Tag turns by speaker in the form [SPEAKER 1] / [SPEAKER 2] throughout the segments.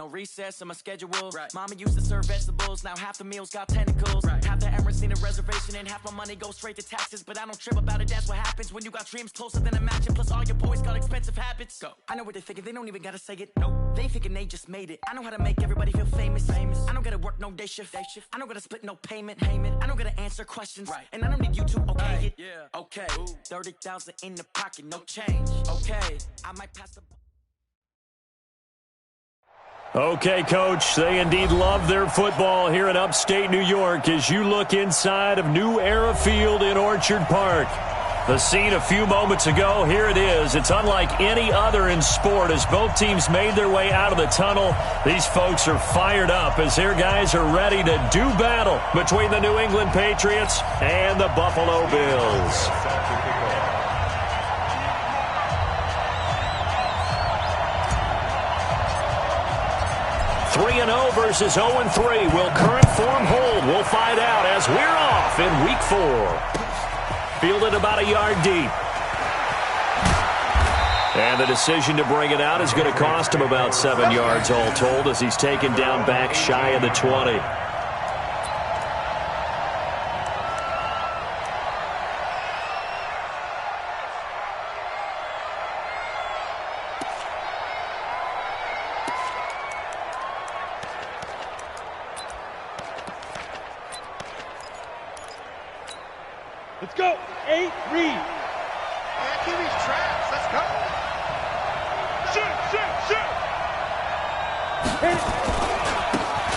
[SPEAKER 1] no recess in my schedule. Mama used to serve vegetables, now half the meals got tentacles. Half the Emirates need a reservation and half my money goes straight to taxes. But I don't trip about it, that's what happens when you got dreams closer than a mansion. Plus all your boys got expensive habits. Go. I know what they're thinking, they don't even gotta say it. Nope. They thinking they just made it. I know how to make everybody feel famous. I don't gotta work no day shift. I don't gotta split no payment. I don't gotta answer questions. And I don't need you to okay it. Okay. 30,000 in the pocket, no change. Okay. I might pass the...
[SPEAKER 2] Okay, Coach, they indeed love their football here in upstate New York as you look inside of New Era Field in Orchard Park. The scene a few moments ago, here it is. It's unlike any other in sport as both teams made their way out of the tunnel. These folks are fired up as their guys are ready to do battle between the New England Patriots and the Buffalo Bills. 3-0 versus 0-3. Will current form hold? We'll find out as we're off in Week 4. Fielded about a yard deep. And the decision to bring it out is going to cost him about 7 yards all told as he's taken down back shy of the 20.
[SPEAKER 3] Let's go. 8, read.
[SPEAKER 4] Man, QB's traps. Let's go.
[SPEAKER 3] Shoot.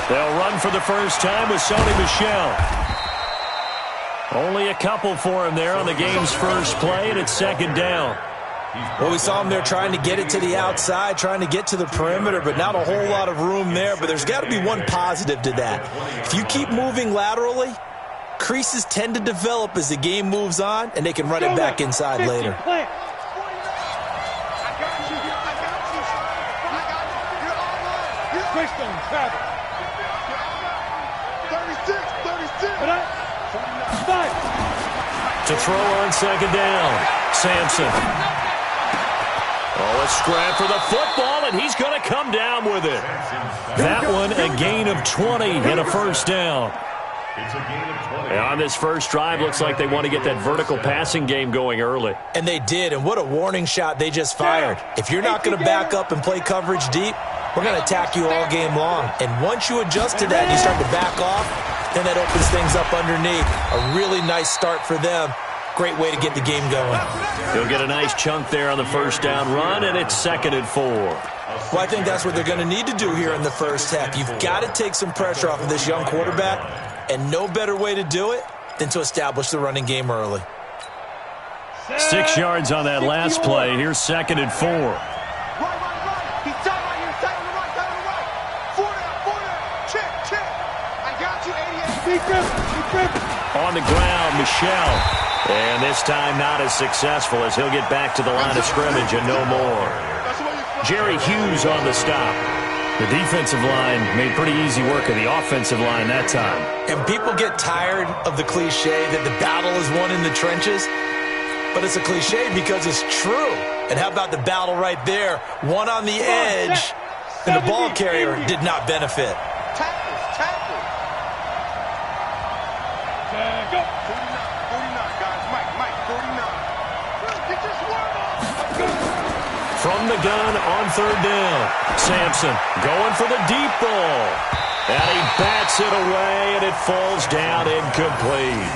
[SPEAKER 2] They'll run for the first time with Sony Michel. Only a couple for him there on the game's first play, and it's second down.
[SPEAKER 5] Well, we saw him there trying to get it to the outside, trying to get to the perimeter, but not a whole lot of room there. But there's got to be one positive to that. If you keep moving laterally, creases tend to develop as the game moves on, and they can run it back inside later.
[SPEAKER 2] To throw on second down, Sampson. Oh, a scrap for the football, and he's going to come down with it. That one, a gain of 20 and a first down. And on this first drive, looks like they want to get that vertical passing game going early.
[SPEAKER 5] And they did, and what a warning shot they just fired. If you're not going to back up and play coverage deep, we're going to attack you all game long. And once you adjust to that and you start to back off, then that opens things up underneath. A really nice start for them. Great way to get the game going.
[SPEAKER 2] He'll get a nice chunk there on the first down run, and it's 2nd and 4.
[SPEAKER 5] Well, I think that's what they're going to need to do here in the first half. You've got to take some pressure off of this young quarterback, and no better way to do it than to establish the running game early.
[SPEAKER 2] 6 yards on that last play. Here's 2nd and 4.
[SPEAKER 4] He's tight right here. Tight on the right. 4 down. Check. I got you, 88.
[SPEAKER 2] On the ground, Michel. And this time not as successful as he'll get back to the line of scrimmage and no more. Jerry Hughes on the stop. The defensive line made pretty easy work of the offensive line that time.
[SPEAKER 5] And people get tired of the cliche that the battle is won in the trenches. But it's a cliche because it's true. And how about the battle right there? One on the edge, and the ball carrier did not benefit.
[SPEAKER 4] Tackles.
[SPEAKER 3] Go.
[SPEAKER 4] 49, guys. Mike, 49. Get your swerve off.
[SPEAKER 2] From the gun on 3rd down. Sampson going for the deep ball. And he bats it away, and it falls down incomplete.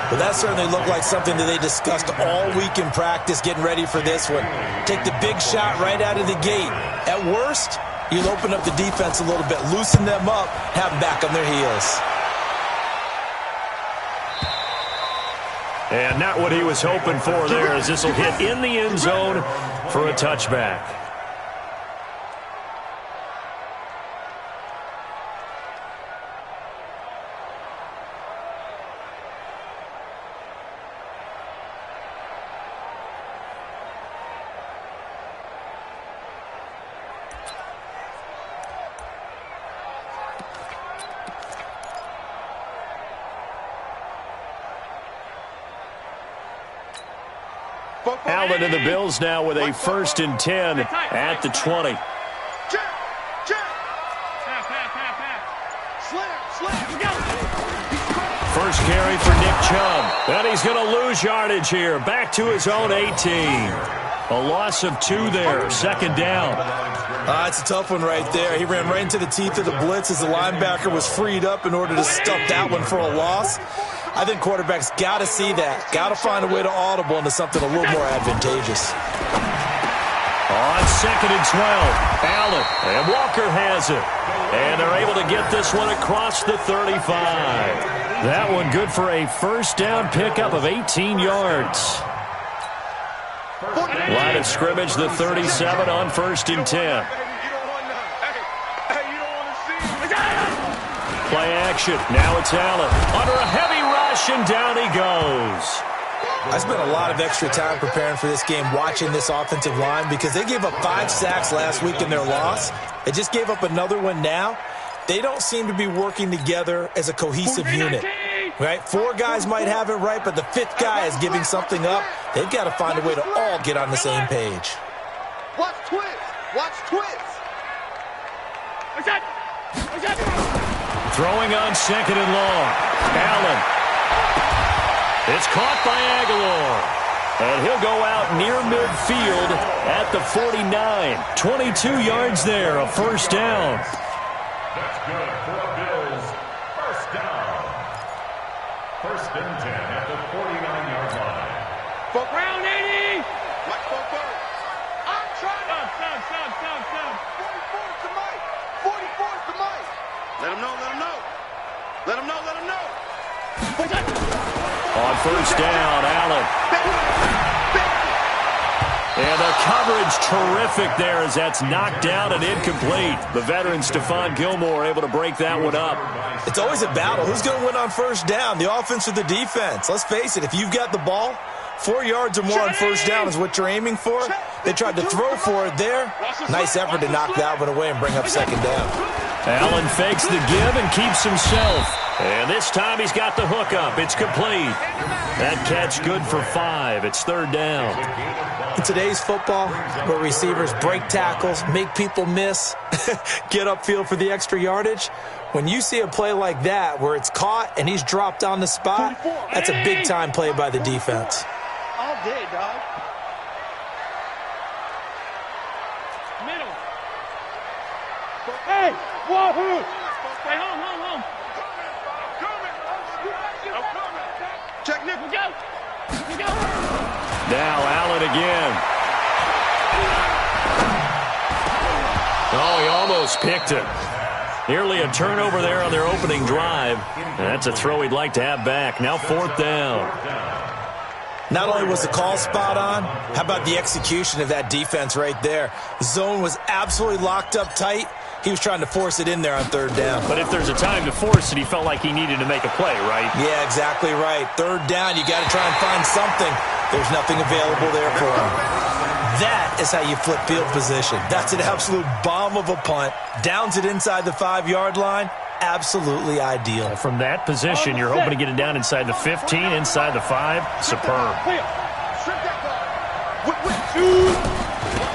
[SPEAKER 5] But that certainly looked like something that they discussed all week in practice getting ready for this one. Take the big shot right out of the gate. At worst, you'll open up the defense a little bit, loosen them up, have them back on their heels.
[SPEAKER 2] And not what he was hoping for there, as this will hit in the end zone for a touchback. Allen and the Bills now with a 1st and 10 at the 20. First carry for Nick Chubb. And he's going to lose yardage here. Back to his own 18. A loss of 2 there. Second down.
[SPEAKER 5] It's a tough one right there. He ran right into the teeth of the blitz as the linebacker was freed up in order to stuff that one for a loss. I think quarterbacks got to see that. Got to find a way to audible into something a little more advantageous.
[SPEAKER 2] On 2nd and 12, Allen, and Walker has it. And they're able to get this one across the 35. That one good for a first down pickup of 18 yards. Line of scrimmage, the 37 on 1st and 10. Play action. Now it's Allen. Under a heavy rush, and down he goes.
[SPEAKER 5] I spent a lot of extra time preparing for this game watching this offensive line because they gave up 5 sacks last week in their loss. They just gave up another one now. They don't seem to be working together as a cohesive unit. Right? 4 guys might have it right, but the 5th guy is giving something up. They've got to find a way to all get on the same page.
[SPEAKER 4] Watch twist. Watch twist.
[SPEAKER 2] Throwing on 2nd and long. Allen. It's caught by Aguilar. And he'll go out near midfield at the 49. 22 yards there, a first down.
[SPEAKER 6] That's good for the Bills. First down. 1st and 10 at the 49-yard line.
[SPEAKER 3] For Brown 80.
[SPEAKER 4] Watch for bird. I'm trying to.
[SPEAKER 3] Stop.
[SPEAKER 4] 44 to Mike. 44 to Mike. Let him know.
[SPEAKER 2] On first down, Allen. And the coverage terrific there as that's knocked down and incomplete. The veteran Stephon Gilmore able to break that one up.
[SPEAKER 5] It's always a battle. Who's going to win on first down, the offense or the defense? Let's face it, if you've got the ball, 4 yards or more on first down is what you're aiming for. They tried to throw for it there. Nice effort to knock that one away and bring up 2nd down.
[SPEAKER 2] Allen fakes the give and keeps himself. And this time he's got the hook up. It's complete. That catch good for 5. It's 3rd down.
[SPEAKER 5] In today's football, where receivers break tackles, make people miss, get upfield for the extra yardage, when you see a play like that where it's caught and he's dropped on the spot, that's a big-time play by the defense.
[SPEAKER 4] All day, dog.
[SPEAKER 3] Middle. Hey, wahoo! Stay home.
[SPEAKER 4] Check Nick.
[SPEAKER 3] We go.
[SPEAKER 2] Now Allen again. Oh, he almost picked it. Nearly a turnover there on their opening drive. And that's a throw he'd like to have back. Now 4th down.
[SPEAKER 5] Not only was the call spot on, how about the execution of that defense right there? The zone was absolutely locked up tight. He was trying to force it in there on 3rd down.
[SPEAKER 2] But if there's a time to force it, he felt like he needed to make a play, right?
[SPEAKER 5] Yeah, exactly right. 3rd down, you got to try and find something. There's nothing available there for him. That is how you flip field position. That's an absolute bomb of a punt. Downs it inside the 5-yard line. Absolutely ideal.
[SPEAKER 2] From that position, you're hoping to get it down inside the 15, inside the 5. Superb.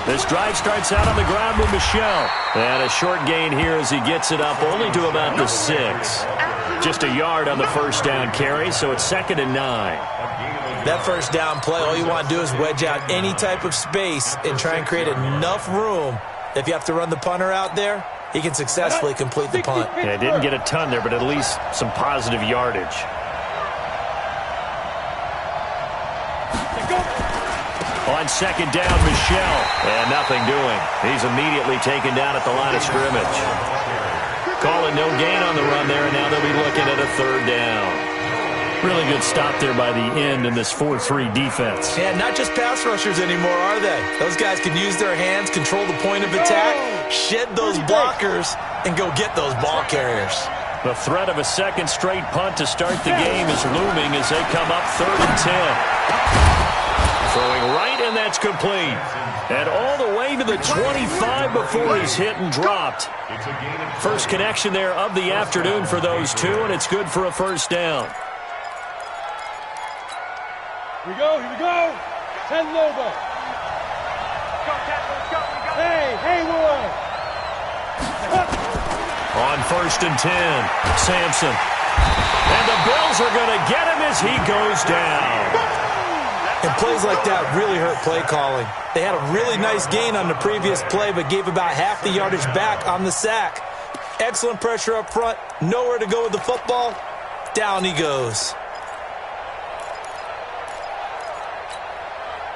[SPEAKER 2] This drive starts out on the ground with Michel. And a short gain here as he gets it up only to about the 6. Just a yard on the first down carry, so it's 2nd and 9.
[SPEAKER 5] That first down play, all you want to do is wedge out any type of space and try and create enough room. If you have to run the punter out there, he can successfully complete the punt.
[SPEAKER 2] Yeah, didn't get a ton there, but at least some positive yardage. On 2nd down, Michel. And nothing doing. He's immediately taken down at the line of scrimmage. Calling no gain on the run there, and now they'll be looking at a 3rd down. Really good stop there by the end in this 4-3 defense.
[SPEAKER 5] Yeah, not just pass rushers anymore, are they? Those guys can use their hands, control the point of attack, shed those blockers, and go get those ball carriers.
[SPEAKER 2] The threat of a 2nd straight punt to start the game is looming as they come up 3rd and 10. Throwing right, and that's complete. And all the way to the 25 before he's hit and dropped. First connection there of the afternoon for those two, and it's good for a first down.
[SPEAKER 3] Here we go. 10 Lobo. Hey, Haywood.
[SPEAKER 2] On 1st and 10, Sampson. And the Bills are going to get him as he goes down.
[SPEAKER 5] And plays like that really hurt play calling. They had a really nice gain on the previous play, but gave about half the yardage back on the sack. Excellent pressure up front. Nowhere to go with the football. Down he goes.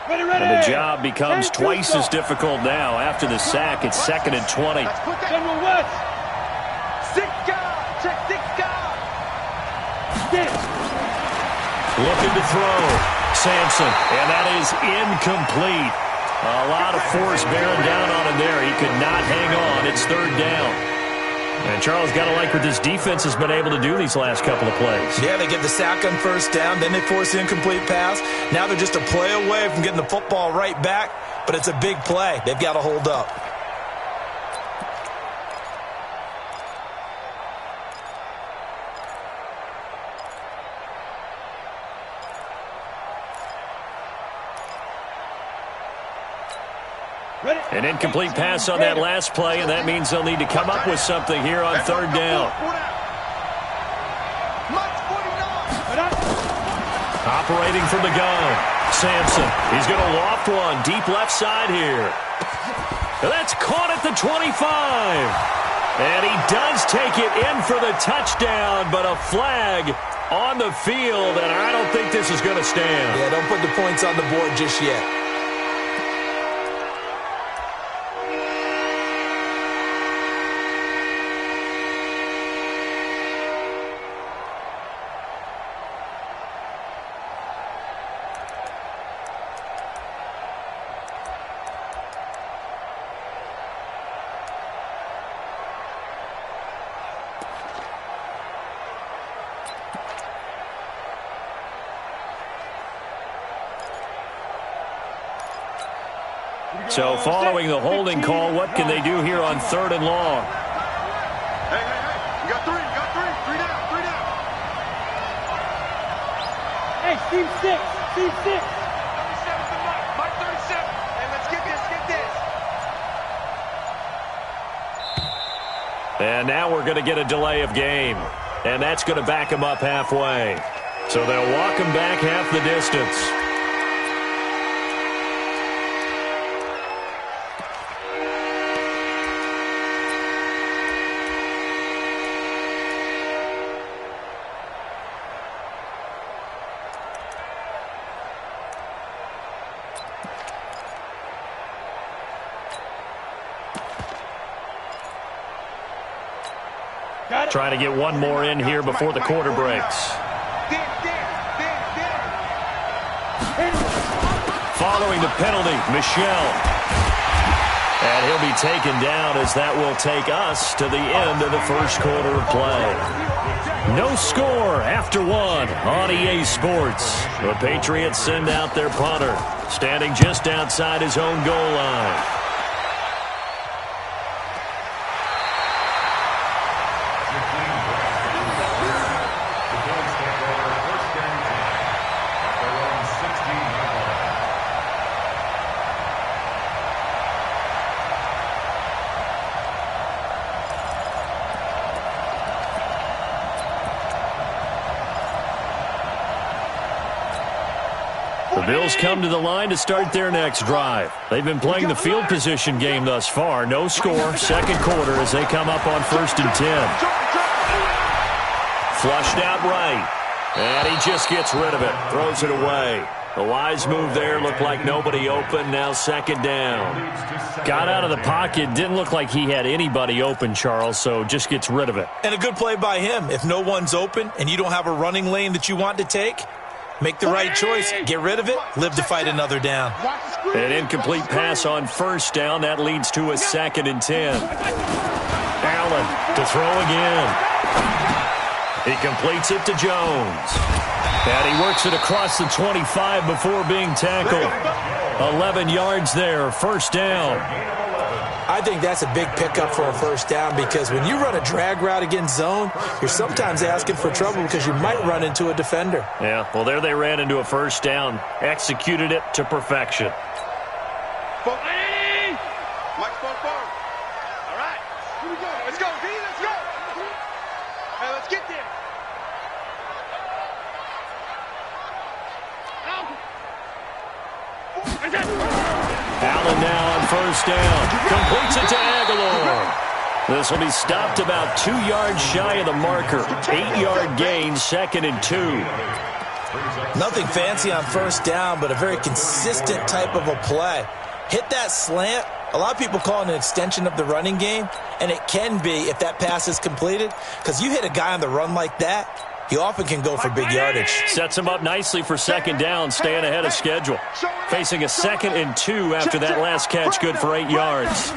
[SPEAKER 2] And the job becomes twice as difficult now. After the sack, it's 2nd and 20.
[SPEAKER 3] General West.
[SPEAKER 2] Looking to throw. Sampson, and that is incomplete. A lot of force bearing down on him there. He could not hang on. It's 3rd down. And Charles, got to like what this defense has been able to do these last couple of plays.
[SPEAKER 5] Yeah, they get the sack on 1st down, then they force the incomplete pass. Now they're just a play away from getting the football right back, but it's a big play. They've got to hold up.
[SPEAKER 2] An incomplete pass on that last play, and that means they'll need to come up with something here on 3rd down. Operating from the gun, Sampson. He's going to loft one deep left side here. That's caught at the 25. And he does take it in for the touchdown, but a flag on the field, and I don't think this is going to stand.
[SPEAKER 5] Yeah, don't put the points on the board just yet.
[SPEAKER 2] So following the holding call, what can they do here on 3rd and long?
[SPEAKER 4] Hey, you got 3 down.
[SPEAKER 3] Hey, team 6.
[SPEAKER 4] 37's the Mike 37. Hey, let's get this.
[SPEAKER 2] And now we're going to get a delay of game. And that's going to back him up halfway. So they'll walk him back half the distance. Trying to get one more in here before the quarter breaks. Following the penalty, Michel. And he'll be taken down as that will take us to the end of the first quarter of play. No score after 1 on EA Sports. The Patriots send out their punter, standing just outside his own goal line. The Bills come to the line to start their next drive. They've been playing the field position game thus far. No score, second quarter as they come up on 1st and 10. Flushed out right. And he just gets rid of it. Throws it away. The wise move there. Looked like nobody open. Now 2nd down. Got out of the pocket. Didn't look like he had anybody open, Charles, so just gets rid of it.
[SPEAKER 5] And a good play by him. If no one's open and you don't have a running lane that you want to take, make the right choice. Get rid of it. Live to fight another down.
[SPEAKER 2] An incomplete pass on 1st down. That leads to a 2nd and 10. Allen to throw again. He completes it to Jones. And he works it across the 25 before being tackled. 11 yards there. 1st down.
[SPEAKER 5] I think that's a big pickup for a 1st down because when you run a drag route against zone, you're sometimes asking for trouble because you might run into a defender.
[SPEAKER 2] Yeah, well, there they ran into a 1st down. Executed it to perfection.
[SPEAKER 4] Mike's forward. All right. Here we go. Let's go, D. Let's go.
[SPEAKER 2] first down. Completes it to Aguilar. This will be stopped about 2 yards shy of the marker. 8-yard gain, 2nd and 2.
[SPEAKER 5] Nothing fancy on first down, but a very consistent type of a play. Hit that slant. A lot of people call it an extension of the running game, and it can be if that pass is completed, because you hit a guy on the run like that, he often can go for big yardage.
[SPEAKER 2] Sets him up nicely for 2nd down, staying ahead of schedule. Facing a 2nd and 2 after that last catch, good for 8 yards.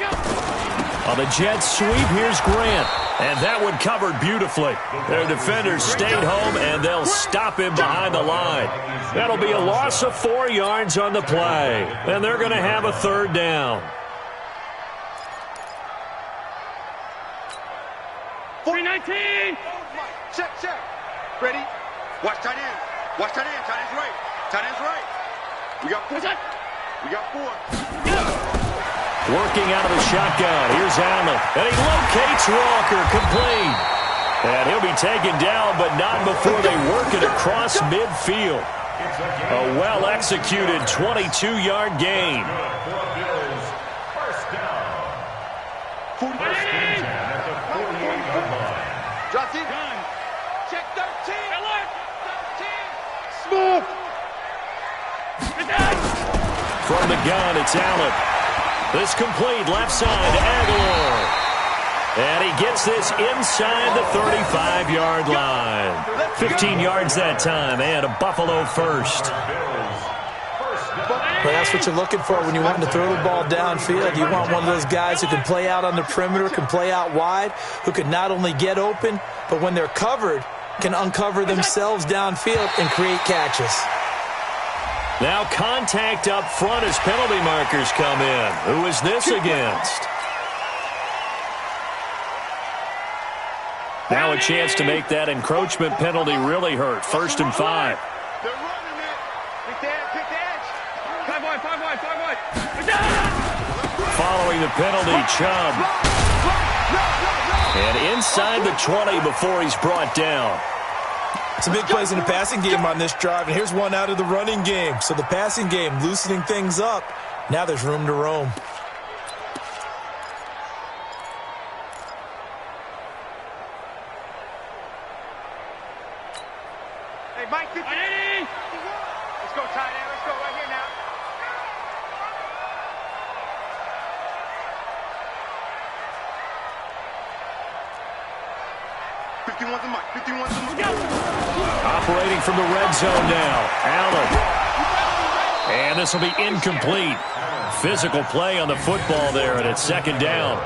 [SPEAKER 2] On the Jets sweep, here's Grant. And that one covered beautifully. Their defenders stayed home, and they'll stop him behind the line. That'll be a loss of 4 yards on the play. And they're going to have a 3rd down.
[SPEAKER 4] 319. Check. Ready? Watch tight end. Watch tight end. Tight end's right. Tight end's right. We got 4. We got 4.
[SPEAKER 2] Working out of the shotgun. Here's Allen. And he locates Walker, complete. And he'll be taken down, but not before they work it across midfield. A well-executed 22-yard gain.
[SPEAKER 6] First down. 10 at the 48-yard line.
[SPEAKER 4] Johnson. Check 13. 13. Smooth.
[SPEAKER 2] From the gun, it's Allen. This complete, left side, Aguilar. And he gets this inside the 35-yard line. 15 yards that time, and a Buffalo first.
[SPEAKER 5] Well, that's what you're looking for when you want to throw the ball downfield. You want one of those guys who can play out on the perimeter, can play out wide, who can not only get open, but when they're covered, can uncover themselves downfield and create catches.
[SPEAKER 2] Now contact up front as penalty markers come in. Who is this against? Now a chance to make that encroachment penalty really hurt. 1st and 5.
[SPEAKER 4] They're running it. Pick the edge. 5 wide.
[SPEAKER 2] Following the penalty, Chubb. And inside the 20 before he's brought down.
[SPEAKER 5] Some big plays in the passing game on this drive, and here's one out of the running game. So the passing game loosening things up. Now there's room to roam.
[SPEAKER 4] Hey, Mike, 50. Let's go, tight end. Let's go right here now.
[SPEAKER 2] Operating from the red zone now. Allen. And this will be incomplete. Physical play on the football there, and it's 2nd down.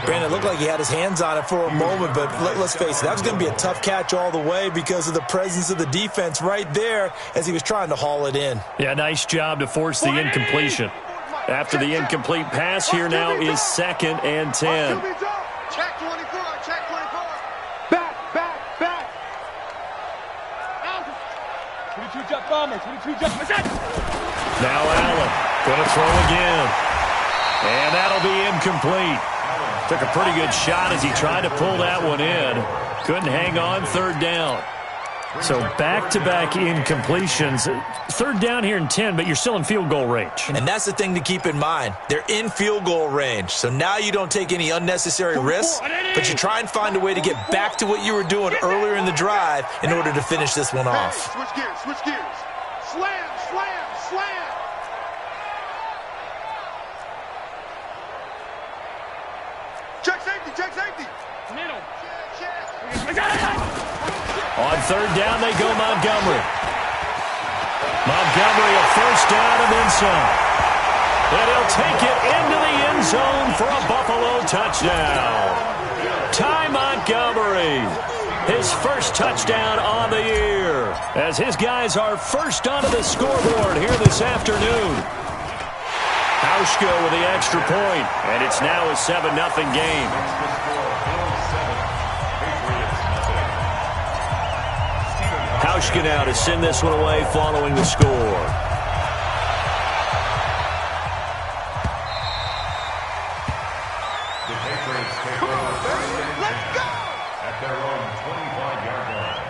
[SPEAKER 5] Brandon, it looked like he had his hands on it for a moment, but let's face it, that was going to be a tough catch all the way because of the presence of the defense right there as he was trying to haul it in.
[SPEAKER 2] Yeah, nice job to force the incompletion. After the incomplete pass, here now is 2nd and 10.
[SPEAKER 4] Check 24. Check 24. Back.
[SPEAKER 3] 22 jet bombers. 22 jet.
[SPEAKER 2] Now Allen going to throw again. And that'll be incomplete. Took a pretty good shot as he tried to pull that one in. Couldn't hang on, 3rd down. So back-to-back incompletions. 3rd down here in 10, but you're still in field goal range.
[SPEAKER 5] And that's the thing to keep in mind. They're in field goal range. So now you don't take any unnecessary risks, but you try and find a way to get back to what you were doing earlier in the drive in order to finish this one off.
[SPEAKER 4] Switch gears. Slam. Check safety. Middle.
[SPEAKER 2] On 3rd down, they go Montgomery. Montgomery, a 1st down and then some. And he'll take it into the end zone for a Buffalo touchdown. Ty Montgomery, his 1st touchdown on the year, as his guys are first onto the scoreboard here this afternoon. Hauschka with the extra point, and it's now a 7-0 game. Hauschka now to send this one away following the score.
[SPEAKER 6] The Patriots take over
[SPEAKER 4] Let's go!
[SPEAKER 6] at their own 25-yard line.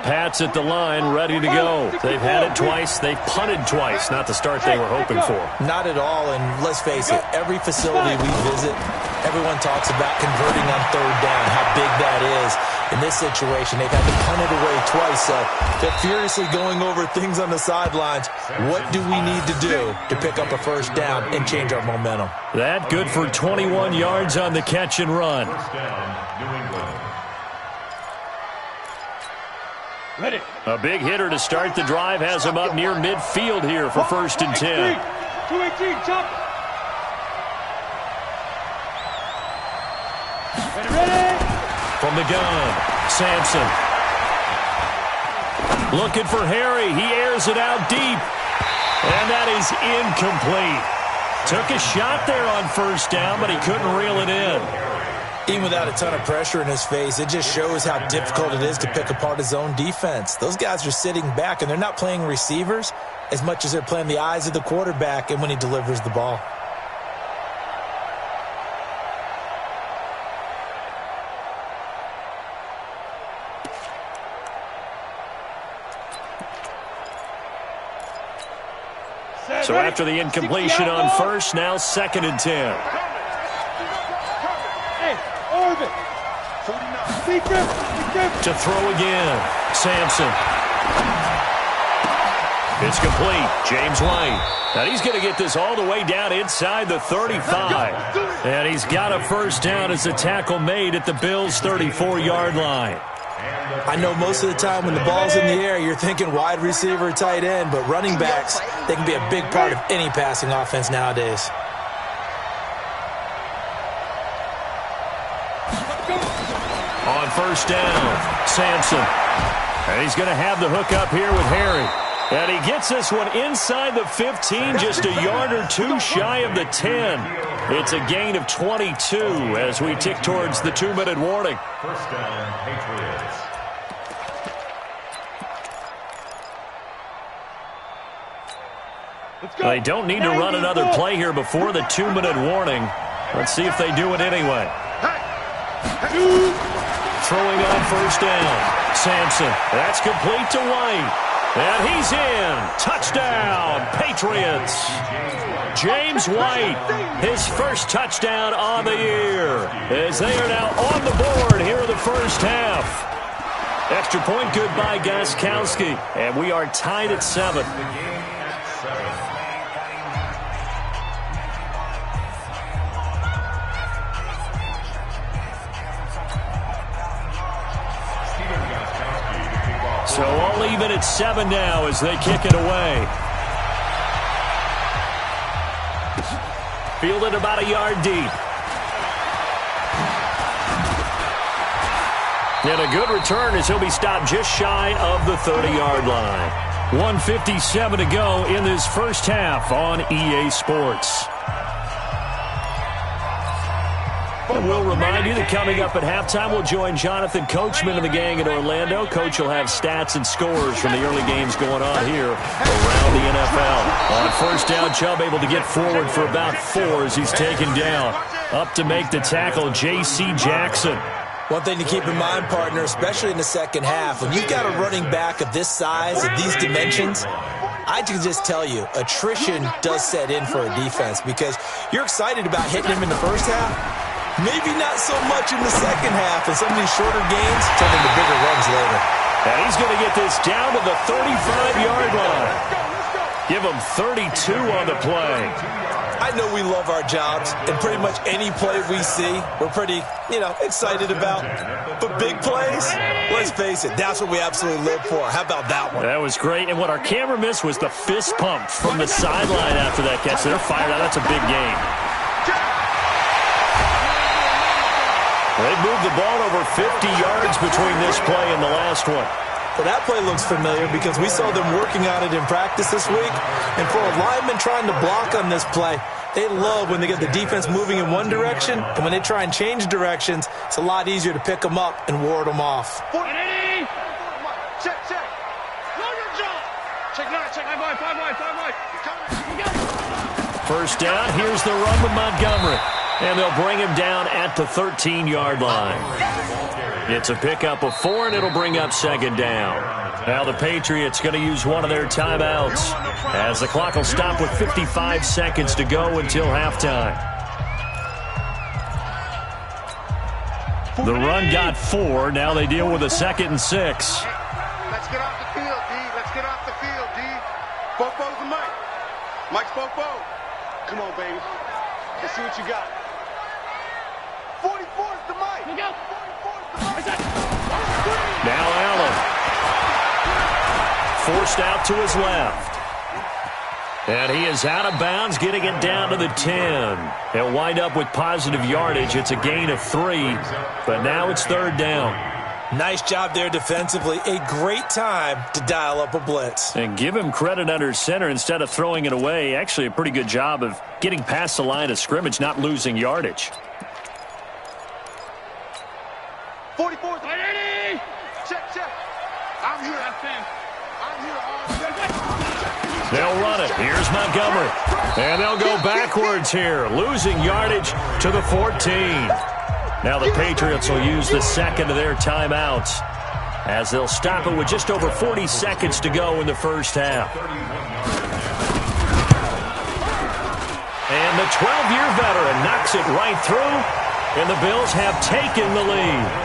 [SPEAKER 2] Pats at the line, ready to go. They've had it twice. They've punted twice. Not the start they were hoping for.
[SPEAKER 5] Not at all, and let's face it, every facility we visit, everyone talks about converting on third down, how big that is. In this situation, they've had to punt it away twice, so they're furiously going over things on the sidelines. What do we need to do to pick up a first down and change our momentum?
[SPEAKER 2] That good for 21 yards on the catch and run.
[SPEAKER 6] First down, New England.
[SPEAKER 3] Ready.
[SPEAKER 2] A big hitter to start the drive has him up near midfield here for 1st and 10.
[SPEAKER 3] 218, chop. Ready.
[SPEAKER 2] From the gun, Sampson. Looking for Harry. He airs it out deep. And that is incomplete. Took a shot there on 1st down, but he couldn't reel it in.
[SPEAKER 5] Even without a ton of pressure in his face, it just shows how difficult it is to pick apart his own defense. Those guys are sitting back, and they're not playing receivers as much as they're playing the eyes of the quarterback and when he delivers the ball.
[SPEAKER 2] So after the incompletion on 1st, now 2nd and 10.
[SPEAKER 3] Hey, orbit. 49.
[SPEAKER 2] To throw again, Sampson. It's complete. James White. Now he's going to get this all the way down inside the 35. And he's got a first down as a tackle made at the Bills' 34-yard line.
[SPEAKER 5] I know most of the time when the ball's in the air, you're thinking wide receiver, tight end, but running backs, they can be a big part of any passing offense nowadays.
[SPEAKER 2] On 1st down, Sampson. And he's going to have the hook up here with Harry. And he gets this one inside the 15, just a yard or two shy of the 10. It's a gain of 22 as we tick towards the 2-minute warning.
[SPEAKER 6] First down, Patriots.
[SPEAKER 2] They don't need to run another play here before the 2-minute warning. Let's see if they do it anyway. Throwing on 1st down, Sampson. That's complete to White. And he's in. Touchdown, Patriots. James White, his first touchdown on the year, as they are now on the board here in the first half. Extra point good by Gostkowski, and we are tied at 7. So all even at 7 now as they kick it away. Fielded about a yard deep. And a good return as he'll be stopped just shy of the 30-yard line. 1:57 to go in this first half on EA Sports. And we'll remind you that coming up at halftime, we'll join Jonathan Coachman and the gang in Orlando. Coach will have stats and scores from the early games going on here around the NFL. On 1st down, Chubb able to get forward for about 4 as he's taken down. Up to make the tackle, J.C. Jackson.
[SPEAKER 5] One thing to keep in mind, partner, especially in the second half, when you've got a running back of this size, of these dimensions, I can just tell you, attrition does set in for a defense because you're excited about hitting him in the first half. Maybe not so much in the second half, and some of these shorter gains turn into bigger runs later.
[SPEAKER 2] And he's going to get this down to the 35-yard line. Give him 32 on the play.
[SPEAKER 5] I know we love our jobs, and pretty much any play we see, we're pretty, excited about. But big plays, let's face it, that's what we absolutely live for. How about that one?
[SPEAKER 2] That was great, and what our camera missed was the fist pump from the sideline after that catch. They're fired out. That's a big game. They've moved the ball over 50 yards between this play and the last one.
[SPEAKER 5] Well, that play looks familiar because we saw them working on it in practice this week. And for a lineman trying to block on this play, they love when they get the defense moving in one direction. And when they try and change directions, it's a lot easier to pick them up and ward them off.
[SPEAKER 4] Check. Know your job. Check 5 wide.
[SPEAKER 2] First down, here's the run with Montgomery. And they'll bring him down at the 13-yard line. It's a pickup of 4, and it'll bring up second down. Now the Patriots going to use one of their timeouts as the clock will stop with 55 seconds to go until halftime. The run got 4. Now they deal with a 2nd and 6.
[SPEAKER 4] Let's get off the field, D. Let's get off the field, D. Fofo's the Mike. Mike's Fofo. Come on, baby. Let's see what you got. 44's the Mike. Look out. 44's the Mike.
[SPEAKER 2] Now Allen. Forced out to his left. And he is out of bounds, getting it down to the 10. He'll wind up with positive yardage. It's a gain of 3, but now it's 3rd down.
[SPEAKER 5] Nice job there defensively. A great time to dial up a blitz.
[SPEAKER 2] And give him credit under center instead of throwing it away. Actually, a pretty good job of getting past the line of scrimmage, not losing yardage.
[SPEAKER 4] 44's ready. Check. I'm here.
[SPEAKER 2] They'll run it. Here's Montgomery. And they'll go backwards here, losing yardage to the 14. Now the Patriots will use the 2nd of their timeouts as they'll stop it with just over 40 seconds to go in the first half. And the 12-year veteran knocks it right through, and the Bills have taken the lead.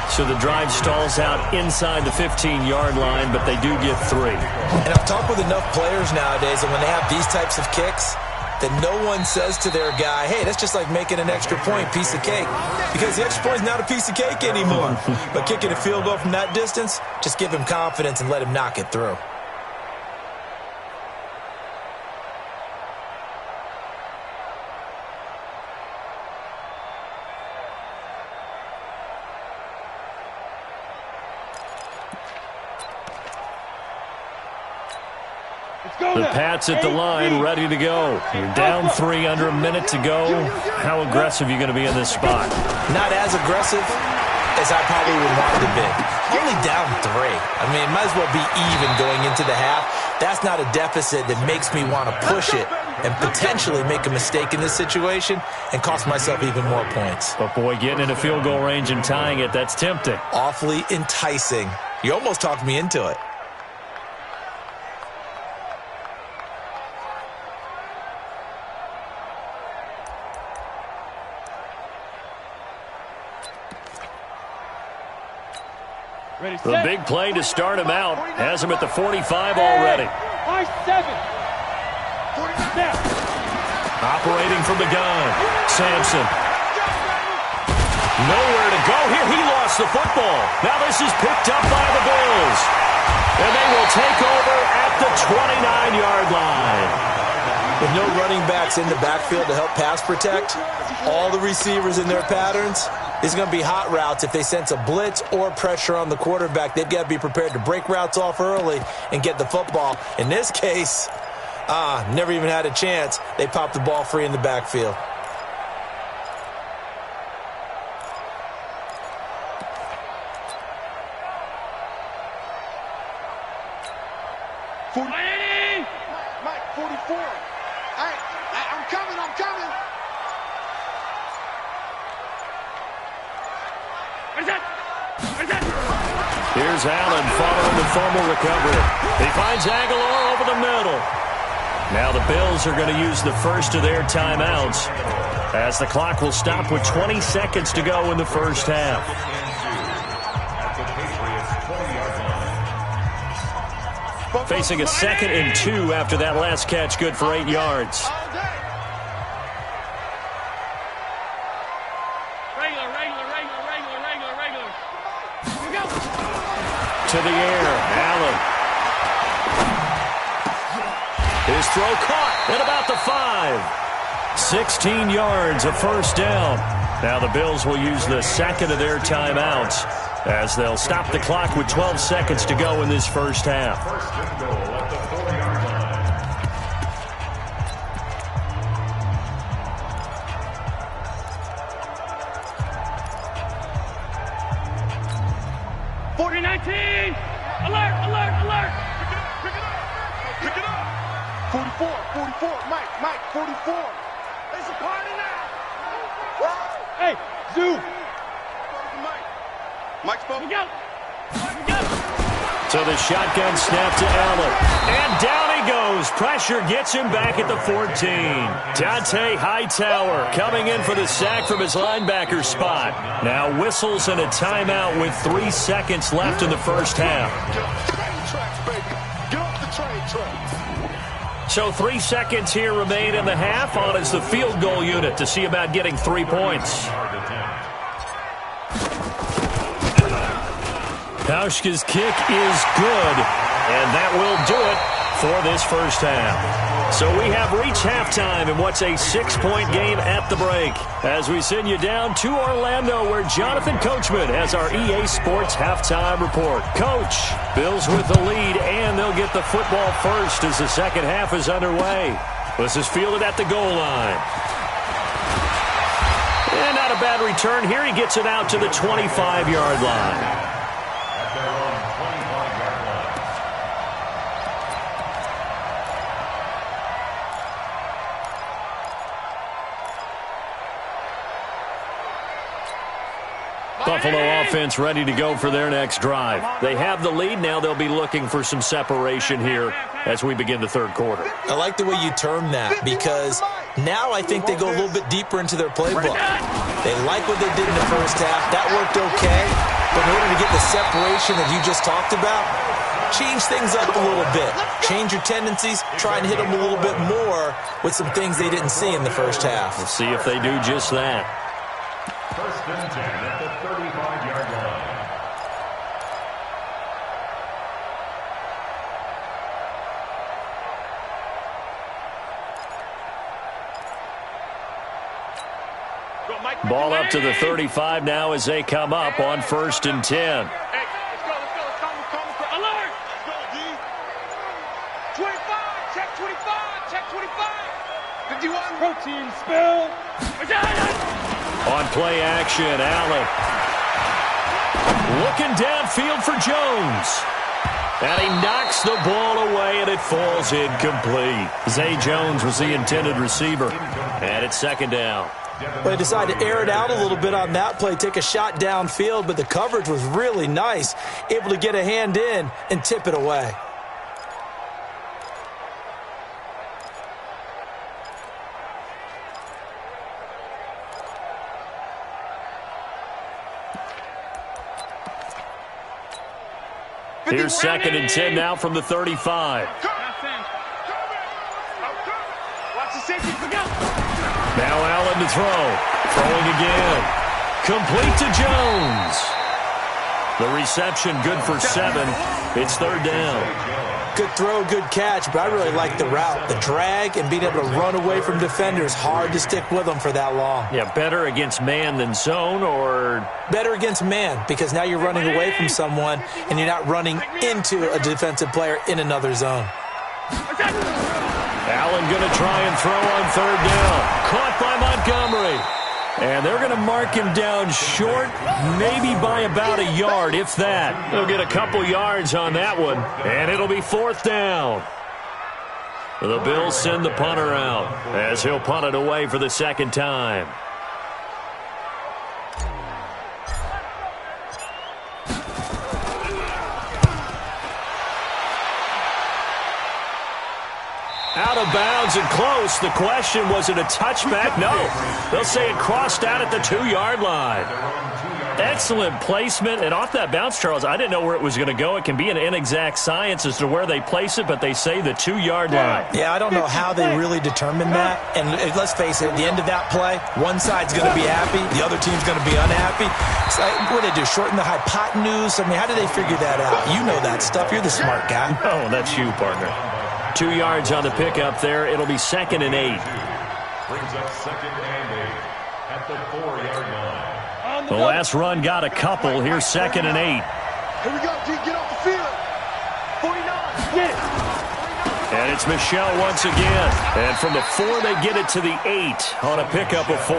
[SPEAKER 2] So the drive stalls out inside the 15-yard line, but they do get 3.
[SPEAKER 5] And I've talked with enough players nowadays that when they have these types of kicks, that no one says to their guy, hey, that's just like making an extra point, piece of cake. Because the extra point is not a piece of cake anymore. But kicking a field goal from that distance, just give him confidence and let him knock it through.
[SPEAKER 2] The Pats at the line, ready to go. You're down 3, under a minute to go. How aggressive are you going to be in this spot?
[SPEAKER 5] Not as aggressive as I probably would want to be. Only down 3. I mean, it might as well be even going into the half. That's not a deficit that makes me want to push it and potentially make a mistake in this situation and cost myself even more points.
[SPEAKER 2] But, boy, getting into field goal range and tying it, that's tempting.
[SPEAKER 5] Awfully enticing. You almost talked me into it.
[SPEAKER 2] The big play to start him out has him at the 45 already. Operating from the gun, Sampson. Nowhere to go here. He lost the football. Now this is picked up by the Bills. And they will take over at the 29-yard line.
[SPEAKER 5] With no running backs in the backfield to help pass protect, all the receivers in their patterns, it's going to be hot routes. If they sense a blitz or pressure on the quarterback, they've got to be prepared to break routes off early and get the football. In this case, never even had a chance. They popped the ball free in the backfield.
[SPEAKER 4] Mike, 44. I'm coming.
[SPEAKER 2] Here's Allen following the fumble recovery. He finds Aguilar over the middle. Now the Bills are going to use the first of their timeouts as the clock will stop with 20 seconds to go in the first half. Facing a 2nd and 2 after that last catch, good for 8 yards. To the air, Allen. His throw caught at about the 5. 16 yards, a first down. Now the Bills will use the 2nd of their timeouts as they'll stop the clock with 12 seconds to go in this first half.
[SPEAKER 6] First and goal at the 4-yard line.
[SPEAKER 4] Alert! Pick it up! 44, Mike, 44. It's a party now!
[SPEAKER 3] Hey, Zoo!
[SPEAKER 4] Mike. Mike spoke.
[SPEAKER 3] Go. Go.
[SPEAKER 2] So the shotgun snap to Allen. And down he goes. Pressure gets him back at the 14. Dante Hightower coming in for the sack from his linebacker spot. Now whistles and a timeout with 3 seconds left in the first half.
[SPEAKER 4] Get off the train tracks.
[SPEAKER 2] So 3 seconds here remain in the half on as the field goal unit to see about getting 3 points. Pauschka's kick is good, and that will do it for this first half. So we have reached halftime in what's a 6-point game at the break as we send you down to Orlando where Jonathan Coachman has our EA Sports halftime report. Coach, Bills with the lead, and they'll get the football first as the second half is underway. This is fielded at the goal line. And not a bad return here. He gets it out to the 25-yard line. Buffalo offense ready to go for their next drive. They have the lead. Now they'll be looking for some separation here as we begin the third quarter.
[SPEAKER 5] I like the way you term that because now I think they go a little bit deeper into their playbook. They like what they did in the first half. That worked okay. But in order to get the separation that you just talked about, change things up a little bit. Change your tendencies. Try and hit them a little bit more with some things they didn't see in the first half.
[SPEAKER 2] Let's see if they do just that.
[SPEAKER 6] First and 10 at the 35-yard line.
[SPEAKER 2] Ball up to the 35 now as they come up on first and 10.
[SPEAKER 4] Hey, let's go. Alert! Let's go, D. 25, check 25, check 25. 51.
[SPEAKER 3] Protein spill.
[SPEAKER 2] On play action, Allen. Looking downfield for Jones. And he knocks the ball away, and it falls incomplete. Zay Jones was the intended receiver. And it's second down.
[SPEAKER 5] Well, they decided to air it out a little bit on that play, take a shot downfield, but the coverage was really nice. Able to get a hand in and tip it away.
[SPEAKER 2] Here's second and 10 now from the 35.
[SPEAKER 4] Watch the safety.
[SPEAKER 2] Now Allen to throw. Throwing again. Complete to Jones. The reception good for 7. It's third down.
[SPEAKER 5] Good throw, good catch, but I really like the route. The drag and being able to run away from defenders. Hard to stick with them for that long.
[SPEAKER 2] Yeah, better against man than zone, or?
[SPEAKER 5] Better against man because now you're running away from someone and you're not running into a defensive player in another zone.
[SPEAKER 2] Allen going to try and throw on third down. Caught by Montgomery. And they're going to mark him down short, maybe by about a yard, if that. They'll get a couple yards on that one, and it'll be fourth down. The Bills send the punter out as he'll punt it away for the second time. Out of bounds and close. The question, was it a touchback? No. They'll say it crossed out at the 2-yard line. Excellent placement. And off that bounce, Charles, I didn't know where it was going to go. It can be an inexact science as to where they place it, but they say the 2-yard line.
[SPEAKER 5] Yeah, I don't know how they really determined that. And let's face it, at the end of that play, one side's going to be happy, the other team's going to be unhappy. It's like, what do they do, shorten the hypotenuse? I mean, how do they figure that out? You know that stuff. You're the smart guy.
[SPEAKER 2] Oh, that's you, partner. 2 yards on the pickup there. It'll be second and 8.
[SPEAKER 6] Brings up second and 8 at the 4-yard line.
[SPEAKER 2] The last run got a couple. Here's second and 8.
[SPEAKER 4] Here we go, G. Get off the field. 49. Get it.
[SPEAKER 2] And it's Michelle once again. And from the 4, they get it to the 8 on a pickup of 4.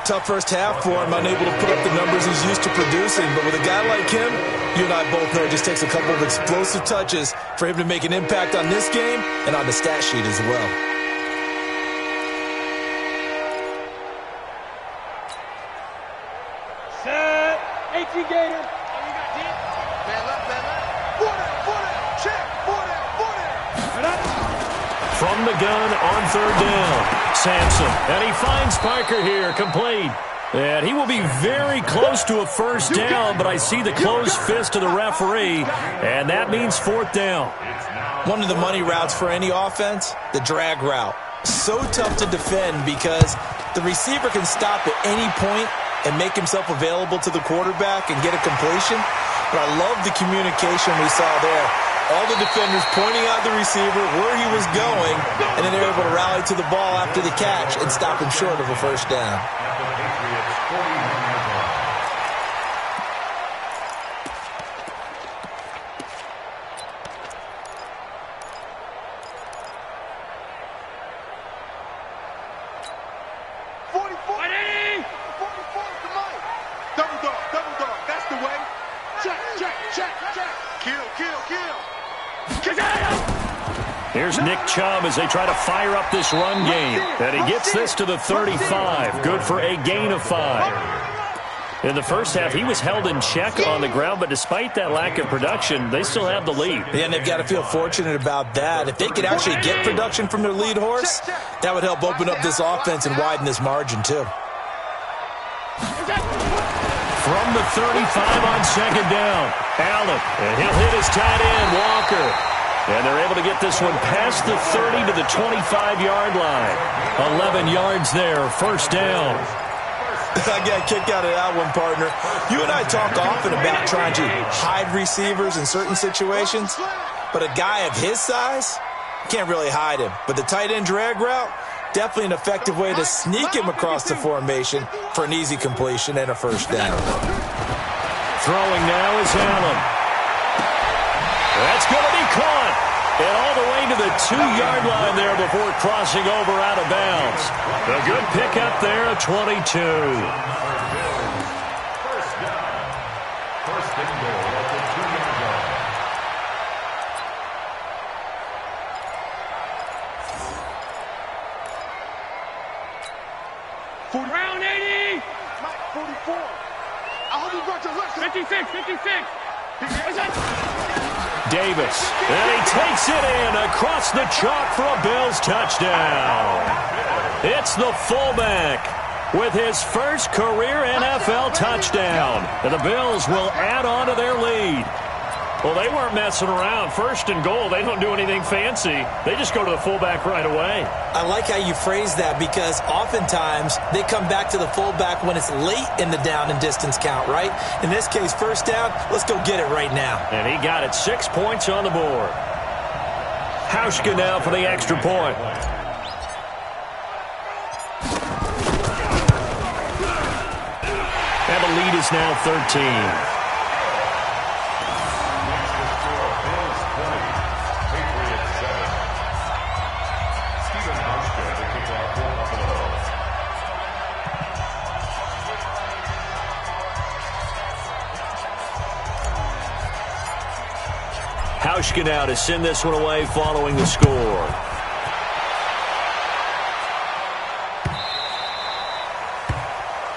[SPEAKER 5] Tough first half for him, unable to put up the numbers he's used to producing. But with a guy like him, you and I both know it just takes a couple of explosive touches for him to make an impact on this game and on the stat sheet as well.
[SPEAKER 3] Set. 18. Got you, Gator.
[SPEAKER 4] Man left, man left. Four down, check. Four down.
[SPEAKER 2] From the gun on third down. Sampson, and he finds Parker here, complete. And he will be very close to a first down, but I see the closed fist of the referee, and that means fourth down.
[SPEAKER 5] One of the money routes for any offense, the drag route. So tough to defend because the receiver can stop at any point and make himself available to the quarterback and get a completion. But I love the communication we saw there. All the defenders pointing out the receiver, where he was going, and then they're able to rally to the ball after the catch and stop him short of a first down.
[SPEAKER 2] Here's Nick Chubb as they try to fire up this run game. And he gets this to the 35. Good for a gain of 5. In the first half, he was held in check on the ground, but despite that lack of production, they still have the lead.
[SPEAKER 5] Yeah, and they've got to feel fortunate about that. If they could actually get production from their lead horse, that would help open up this offense and widen this margin, too.
[SPEAKER 2] From the 35 on second down, Allen, and he'll hit his tight end, Walker. And they're able to get this one past the 30 to the 25-yard line. 11 yards there, first down.
[SPEAKER 5] I got a kick out of that one, partner. You and I talk often about trying to hide receivers in certain situations, but a guy of his size, can't really hide him. But the tight end drag route, definitely an effective way to sneak him across the formation for an easy completion and a first down.
[SPEAKER 2] Throwing now is Allen. That's going to be caught. And all the way to the 2-yard line there before crossing over out of bounds. A good pickup there at 22.
[SPEAKER 6] First down. First and goal at the 2-yard line.
[SPEAKER 3] Brown 80.
[SPEAKER 4] Mike 44. I hope you brought your left.
[SPEAKER 3] 56.
[SPEAKER 2] Davis, and he takes it in across the chalk for a Bills touchdown. It's the fullback with his first career NFL touchdown. And the Bills will add on to their lead. Well, they weren't messing around. First and goal, they don't do anything fancy. They just go to the fullback right away.
[SPEAKER 5] I like how you phrase that because oftentimes they come back to the fullback when it's late in the down and distance count, right? In this case, first down, let's go get it right now.
[SPEAKER 2] And he got it, 6 points on the board. Hauschka now for the extra point. And the lead is now 13. Hauschka now to send this one away following the score.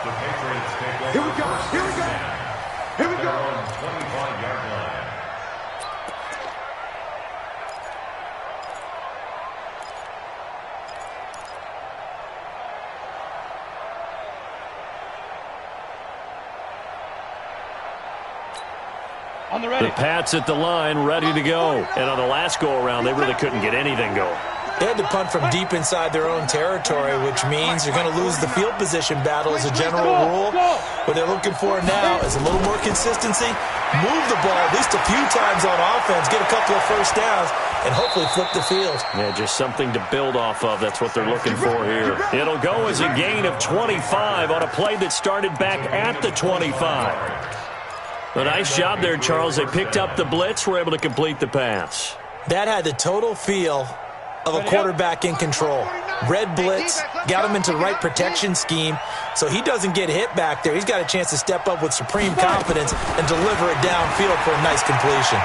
[SPEAKER 6] The Patriots take over.
[SPEAKER 4] Here we go. Here we go. Here we go.
[SPEAKER 6] On 25-yard line.
[SPEAKER 3] On the ready.
[SPEAKER 2] The Pats at the line, ready to go. And on the last go-around, they really couldn't get anything going.
[SPEAKER 5] They had to punt from deep inside their own territory, which means you're going to lose the field position battle as a general rule. What they're looking for now is a little more consistency, move the ball at least a few times on offense, get a couple of first downs, and hopefully flip the field.
[SPEAKER 2] Yeah, just something to build off of. That's what they're looking for here. It'll go as a gain of 25 on a play that started back at the 25. A nice job there, Charles. They picked up the blitz, were able to complete the pass.
[SPEAKER 5] That had the total feel of a quarterback in control. Red blitz, got him into the right protection scheme, so he doesn't get hit back there. He's got a chance to step up with supreme confidence and deliver it downfield for a nice completion.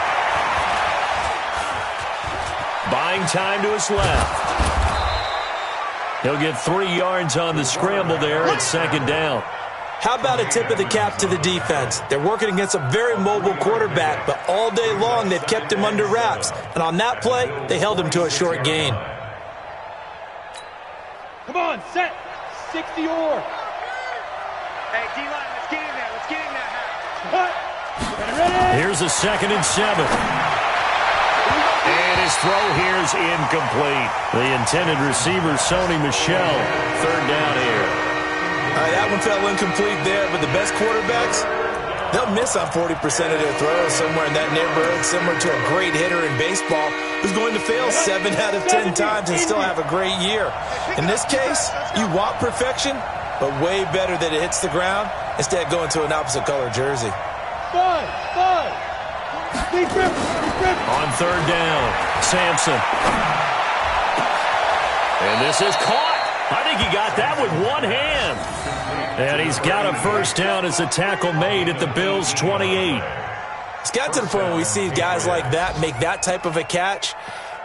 [SPEAKER 2] Buying time to his left. He'll get 3 yards on the scramble there at second down.
[SPEAKER 5] How about a tip of the cap to the defense? They're working against a very mobile quarterback, but all day long they've kept him under wraps. And on that play, they held him to a short gain.
[SPEAKER 3] Come on, set. 60 or.
[SPEAKER 4] Hey, D-line, let's get in there. Let's get in there.
[SPEAKER 3] Cut. Ready?
[SPEAKER 2] Here's a 2nd and 7. And his throw here's incomplete. The intended receiver, Sony Michel. 3rd down here.
[SPEAKER 5] That one fell incomplete there, but the best quarterbacks, they'll miss on 40% of their throws, somewhere in that neighborhood, similar to a great hitter in baseball who's going to fail 7 out of 10 times and still have a great year. In this case, you want perfection, but way better that it hits the ground instead of going to an opposite color jersey.
[SPEAKER 3] Five.
[SPEAKER 2] On 3rd down, Sampson. And this is caught. I think he got that with one hand. And he's got a 1st down as a tackle made at the Bills' 28.
[SPEAKER 5] It's got to the point where we see guys like that make that type of a catch.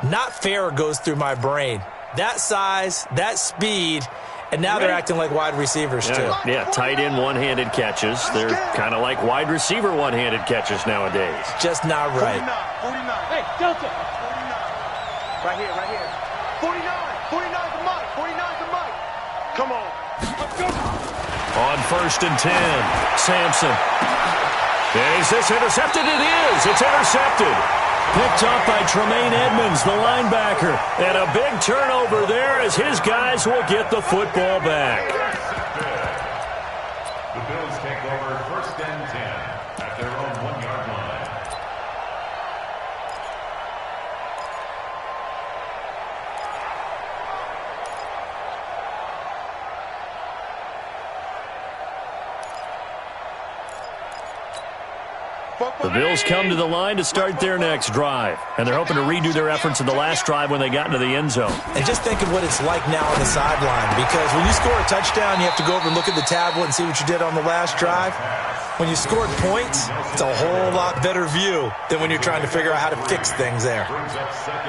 [SPEAKER 5] Not fair goes through my brain. That size, that speed, and now they're acting like wide receivers too.
[SPEAKER 2] Yeah, tight end one-handed catches. They're kind of like wide receiver one-handed catches nowadays.
[SPEAKER 5] Just not right.
[SPEAKER 4] 49.
[SPEAKER 3] Hey, Delta.
[SPEAKER 4] 49. Right here. 49 to Mike. 49 to Mike. Come on.
[SPEAKER 2] On 1st and 10, Sampson. And is this intercepted? It is. It's intercepted. Picked up by Tremaine Edmonds, the linebacker. And a big turnover there as his guys will get the football back.
[SPEAKER 6] The Bills take over 1st and 10 at their own 1-yard line.
[SPEAKER 2] The Bills come to the line to start their next drive. And they're hoping to redo their efforts in the last drive when they got into the end zone.
[SPEAKER 5] And just think of what it's like now on the sideline. Because when you score a touchdown, you have to go over and look at the tablet and see what you did on the last drive. When you scored points, it's a whole lot better view than when you're trying to figure out how to fix things there.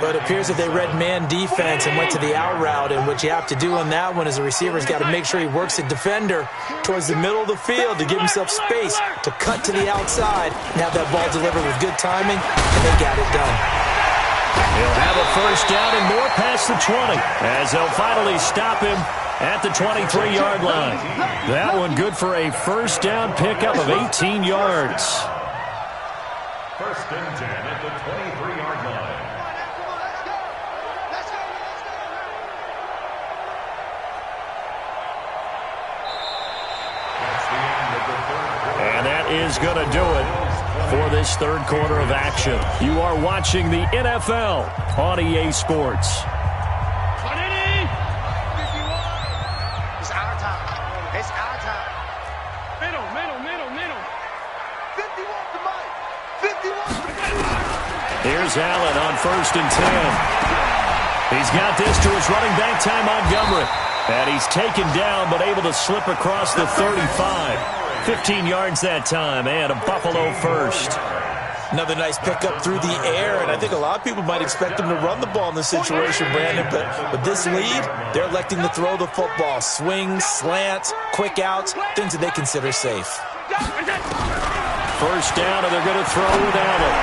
[SPEAKER 5] But it appears that they read man defense and went to the out route. And what you have to do on that one is the receiver's got to make sure he works the defender towards the middle of the field to give himself space to cut to the outside and have that ball delivered with good timing, and they got it done.
[SPEAKER 2] He'll have a 1st down and more past the 20 as they'll finally stop him at the 23-yard line. That one good for a 1st down pickup of 18 yards.
[SPEAKER 6] 1st and 10 at the 23-yard line. That's the end of the 3rd quarter.
[SPEAKER 2] And that is going to do it for this 3rd quarter of action. You are watching the NFL on EA Sports.
[SPEAKER 4] It's our time. It's our time.
[SPEAKER 3] Middle.
[SPEAKER 4] 51 to Mike. 51 to Mike.
[SPEAKER 2] Here's Allen on 1st and 10. He's got this to his running back, Ty Montgomery. And he's taken down but able to slip across the 35. 15 yards that time and a Buffalo 1st.
[SPEAKER 5] Another nice pickup through the air, and I think a lot of people might expect them to run the ball in this situation, Brandon, but with this lead, they're electing to throw the football. Swings, slants, quick outs, things that they consider safe.
[SPEAKER 2] 1st down, and they're going to throw with Allen.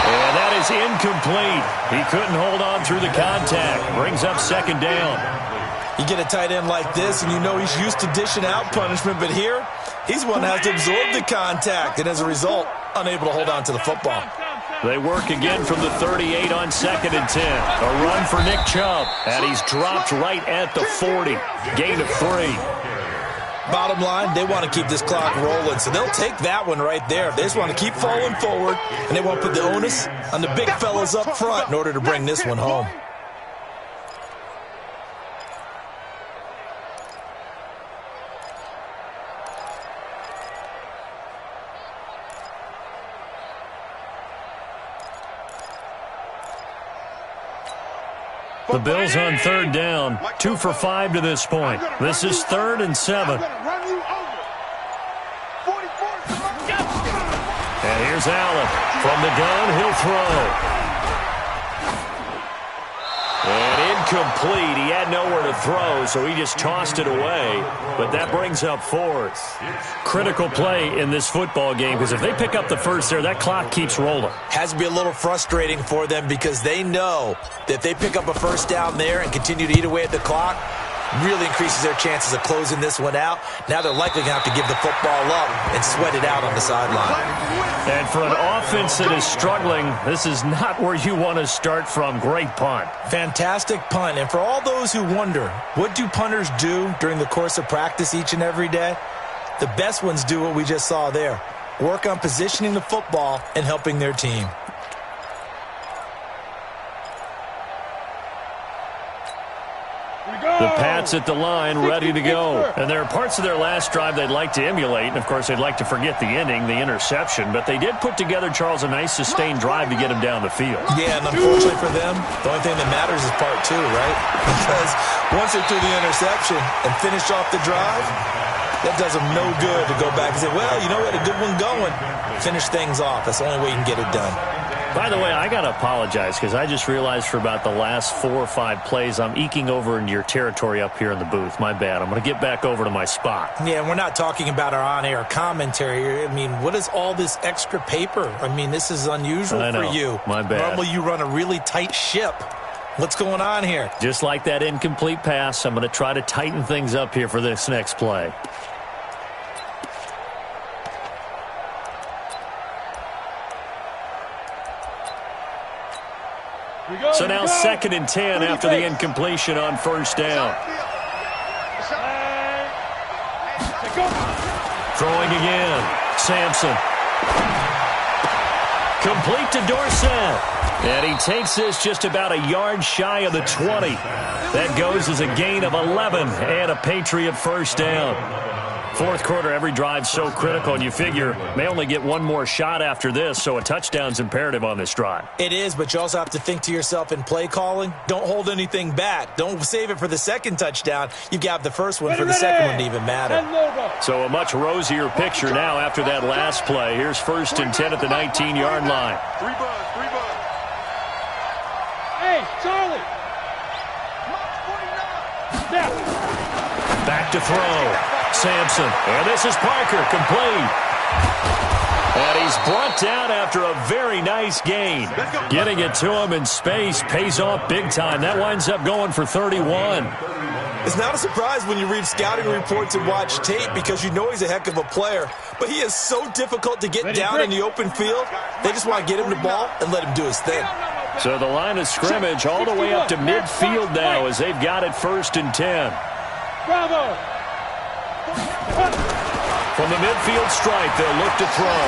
[SPEAKER 2] And that is incomplete. He couldn't hold on through the contact. Brings up 2nd down.
[SPEAKER 5] You get a tight end like this, and you know he's used to dishing out punishment, but here, he's one that has to absorb the contact, and as a result, unable to hold on to the football.
[SPEAKER 2] They work again from the 38 on 2nd and 10. A run for Nick Chubb, and he's dropped right at the 40. Gain of 3.
[SPEAKER 5] Bottom line, they want to keep this clock rolling, so they'll take that one right there. They just want to keep falling forward, and they want to put the onus on the big fellas up front in order to bring this one home.
[SPEAKER 2] The Bills on 3rd down, 2 for 5 to this point. This is 3rd and 7. And here's Allen. From the gun, he'll throw. And incomplete. He had nowhere to throw, so he just tossed it away. But that brings up fourth. Critical play in this football game, because if they pick up the first there, that clock keeps rolling.
[SPEAKER 5] Has to be a little frustrating for them because they know that if they pick up a first down there and continue to eat away at the clock, really increases their chances of closing this one out. Now they're likely going to have to give the football up and sweat it out on the sideline.
[SPEAKER 2] And for an offense that is struggling, this is not where you want to start from. Great punt.
[SPEAKER 5] Fantastic punt. And for all those who wonder, what do punters do during the course of practice each and every day? The best ones do what we just saw there. Work on positioning the football and helping their team.
[SPEAKER 2] The Pats at the line, ready to go. And there are parts of their last drive they'd like to emulate. And, of course, they'd like to forget the ending, the interception. But they did put together, Charles, a nice sustained drive to get him down the field.
[SPEAKER 5] Yeah, and unfortunately for them, the only thing that matters is part two, right? Because once they threw the interception and finished off the drive, that does them no good to go back and say, well, you know, we had a good one going. Finish things off. That's the only way you can get it done.
[SPEAKER 2] By the way, I got to apologize because I just realized for about the last 4 or 5 plays, I'm eking over into your territory up here in the booth. My bad. I'm going to get back over to my spot.
[SPEAKER 5] Yeah, we're not talking about our on-air commentary. I mean, what is all this extra paper? I mean, this is unusual for you.
[SPEAKER 2] My bad.
[SPEAKER 5] Normally you run a really tight ship. What's going on here?
[SPEAKER 2] Just like that incomplete pass, I'm going to try to tighten things up here for this next play. So now 2nd and 10 after the incompletion on first down. Throwing again. Sampson. Complete to Dorsett. And he takes this just about a yard shy of the 20. That goes as a gain of 11 and a Patriot first down. Fourth quarter, every drive so critical, and you figure may only get one more shot after this, so a touchdown's imperative on this drive.
[SPEAKER 5] It is, but you also have to think to yourself in play calling, don't hold anything back. Don't save it for the second touchdown. You've got the first one for the second one to even matter.
[SPEAKER 2] So a much rosier picture now after that last play. Here's 1st and 10 at the 19-yard line.
[SPEAKER 4] Three buzz.
[SPEAKER 3] Hey, Charlie.
[SPEAKER 2] Back to throw. Sampson. And this is Parker, complete. And he's brought down after a very nice gain. Getting it to him in space pays off big time. That winds up going for 31.
[SPEAKER 5] It's not a surprise when you read scouting reports and watch tape because you know he's a heck of a player. But he is so difficult to get down in the open field. They just want to get him the ball and let him do his thing.
[SPEAKER 2] So the line of scrimmage all the way up to midfield now as they've got it 1st and 10.
[SPEAKER 3] Bravo.
[SPEAKER 2] From the midfield stripe, they'll look to throw.